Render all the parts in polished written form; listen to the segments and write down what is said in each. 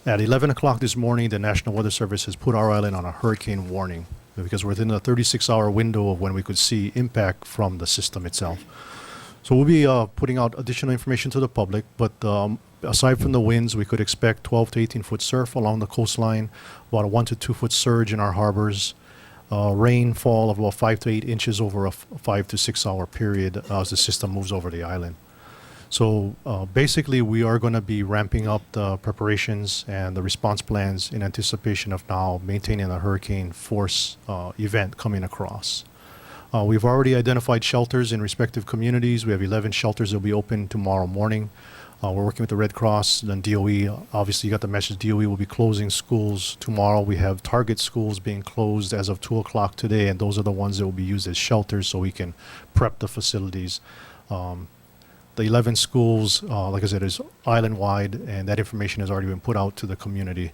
At 11 o'clock this morning, the National Weather Service has put our island on a hurricane warning because we're within a 36-hour window of when we could see impact from the system itself. So we'll be putting out additional information to the public, but aside from the winds, we could expect 12 to 18-foot surf along the coastline, about a 1 to 2 foot surge in our harbors, rainfall of about 5 to 8 inches over a 5 to 6 hour period as the system moves over the island. So basically, we are going to be ramping up the preparations and the response plans in anticipation of now maintaining a hurricane force event coming across. We've already identified shelters in respective communities. We have 11 shelters that will be open tomorrow morning. We're working with the Red Cross and DOE. Obviously, you got the message DOE will be closing schools tomorrow. We have target schools being closed as of 2 o'clock today, and those are the ones that will be used as shelters so we can prep the facilities. The 11 schools, like I said, is island-wide, and that information has already been put out to the community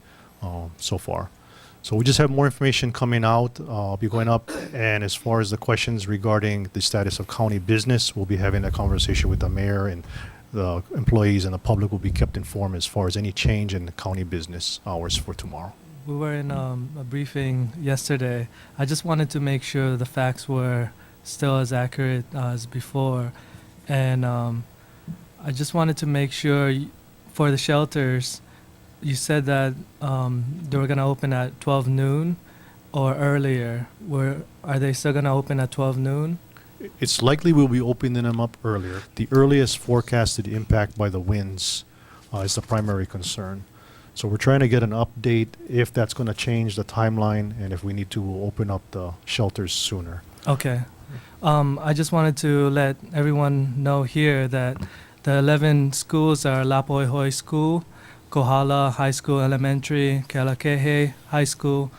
so far. So we just have more information coming out. I'll be going up, and as far as the questions regarding the status of county business, we'll be having a conversation with the mayor, and the employees and the public will be kept informed as far as any change in the county business hours for tomorrow. We were in a briefing yesterday. I just wanted to make sure the facts were still as accurate as before, and I just wanted to make sure for the shelters, you said that they were going to open at 12 noon or earlier. Are they still going to open at 12 noon? It's likely we'll be opening them up earlier. The earliest forecasted impact by the winds is the primary concern. So we're trying to get an update if that's going to change the timeline and if we need to open up the shelters sooner. Okay. I just wanted to let everyone know here that the 11 schools are Lapoihoi School, Kohala High School Elementary, Kelakehe High School,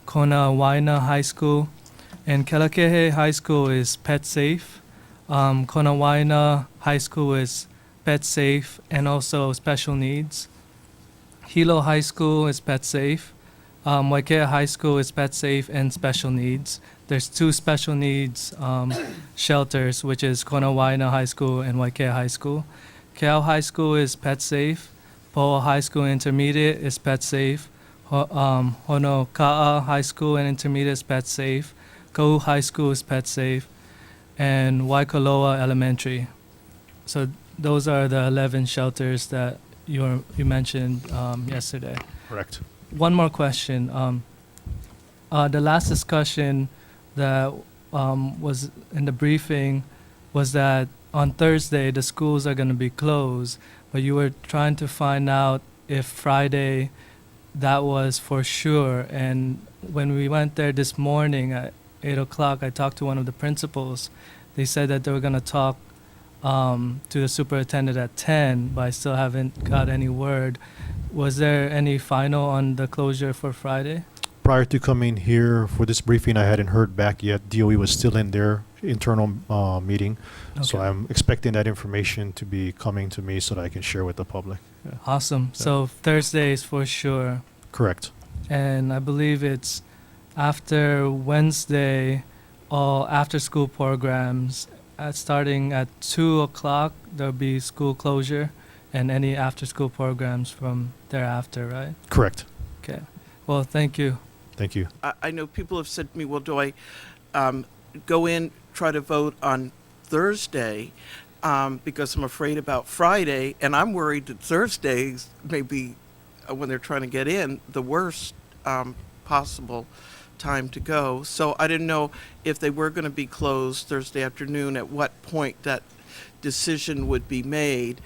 Kona Waina High School, and Kelakehe High School is pet safe. Kona Waina High School is pet safe and also special needs. Hilo High School is pet safe. Waikea High School is pet safe and special needs. There's 2 special needs shelters, which is Kona Waina High School and Waikea High School. Keau High School is pet safe. Poa High School Intermediate is pet safe. Honoka'a High School and Intermediate is pet safe. Kau High School is pet safe. And Waikoloa Elementary. So those are the 11 shelters that you mentioned yesterday. Correct. One more question. The last discussion that was in the briefing was that on Thursday the schools are going to be closed, but you were trying to find out if Friday that was for sure. And when we went there this morning at 8 o'clock, I talked to one of the principals. They said that they were going to talk to the superintendent at 10, but I still haven't got any word. Was there any final on the closure for Friday? Prior to coming here for this briefing, I hadn't heard back yet. DOE was still in their internal meeting. So Okay. I'm expecting that information to be coming to me so that I can share with the public. Yeah. Awesome. So Thursday is for sure. Correct. And I believe it's after Wednesday, all after-school programs starting at 2 o'clock, there'll be school closure and any after-school programs from thereafter, right? Correct. Okay. Well, thank you. Thank you. I know people have said to me, well, do I go in, try to vote on Thursday because I'm afraid about Friday, and I'm worried that Thursdays may be, when they're trying to get in, the worst possible time to go. So I didn't know if they were going to be closed Thursday afternoon, at what point that decision would be made.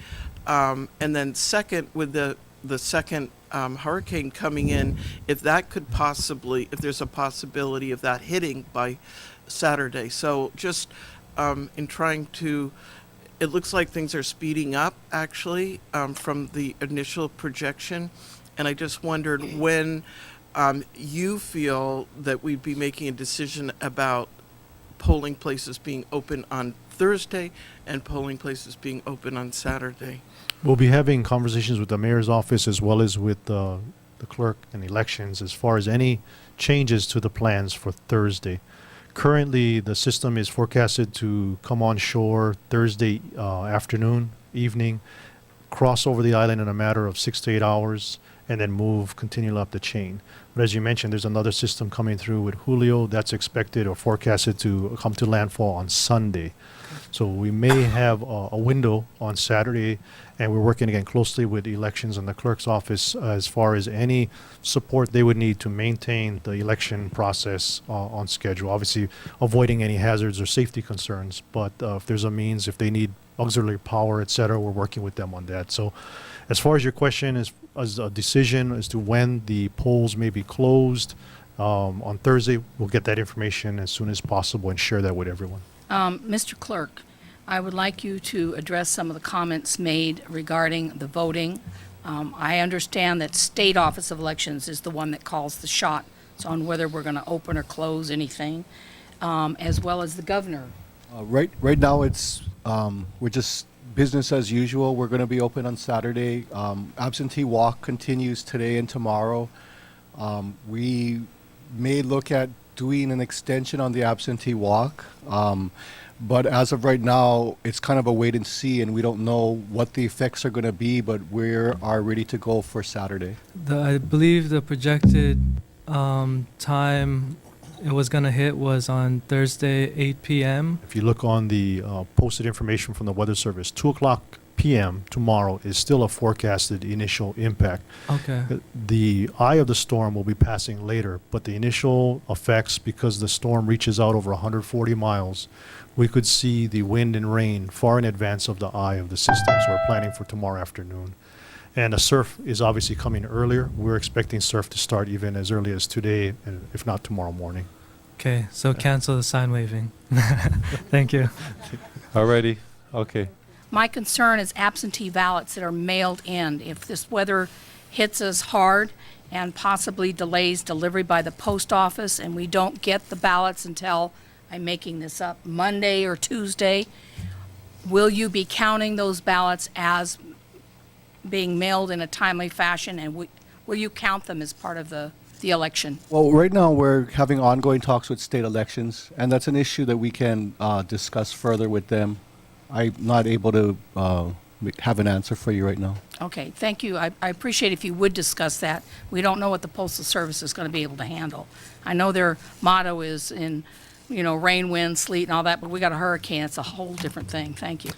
And then second, with the second hurricane coming in, if that could possibly, if there's a possibility of that hitting by Saturday. So just in trying to, it looks like things are speeding up actually from the initial projection. And I just wondered when you feel that we'd be making a decision about polling places being open on Thursday and polling places being open on Saturday. We'll be having conversations with the mayor's office as well as with the clerk and elections as far as any changes to the plans for Thursday. Currently, the system is forecasted to come on shore Thursday afternoon, evening, cross over the island in a matter of 6 to 8 hours, and then move continually up the chain. But as you mentioned, there's another system coming through with Julio that's expected or forecasted to come to landfall on Sunday. So we may have a window on Saturday, and we're working again closely with elections and the clerk's office as far as any support they would need to maintain the election process on schedule. Obviously, avoiding any hazards or safety concerns, but if there's a means, if they need auxiliary power, et cetera, we're working with them on that. So as far as your question is as a decision as to when the polls may be closed on Thursday, we'll get that information as soon as possible and share that with everyone. Mr. Clerk, I would like you to address some of the comments made regarding the voting. I understand that State Office of Elections is the one that calls the shots on whether we're going to open or close anything, as well as the governor. Right now, it's we're just business as usual. We're going to be open on Saturday. Absentee walk continues today and tomorrow. We may look at doing an extension on the absentee walk, but as of right now, it's kind of a wait and see, and we don't know what the effects are going to be. But we are ready to go for Saturday. I believe the projected time it was going to hit was on Thursday, 8 p.m. If you look on the posted information from the Weather Service, 2 o'clock p.m. tomorrow is still a forecasted initial impact. Okay. The eye of the storm will be passing later, but the initial effects, because the storm reaches out over 140 miles, we could see the wind and rain far in advance of the eye of the system. So we're planning for tomorrow afternoon. And the surf is obviously coming earlier. We're expecting surf to start even as early as today, and if not tomorrow morning. Okay, so cancel the sign waving. Thank you. Alrighty, okay. My concern is absentee ballots that are mailed in. If this weather hits us hard and possibly delays delivery by the post office and we don't get the ballots until, I'm making this up, Monday or Tuesday, will you be counting those ballots as being mailed in a timely fashion, and will you count them as part of the election? Well, right now we're having ongoing talks with state elections, and that's an issue that we can discuss further with them. I'm not able to have an answer for you right now. Okay, thank you. I appreciate if you would discuss that. We don't know what the Postal Service is going to be able to handle. I know their motto is in, rain, wind, sleet, and all that, but we got a hurricane. It's a whole different thing. Thank you.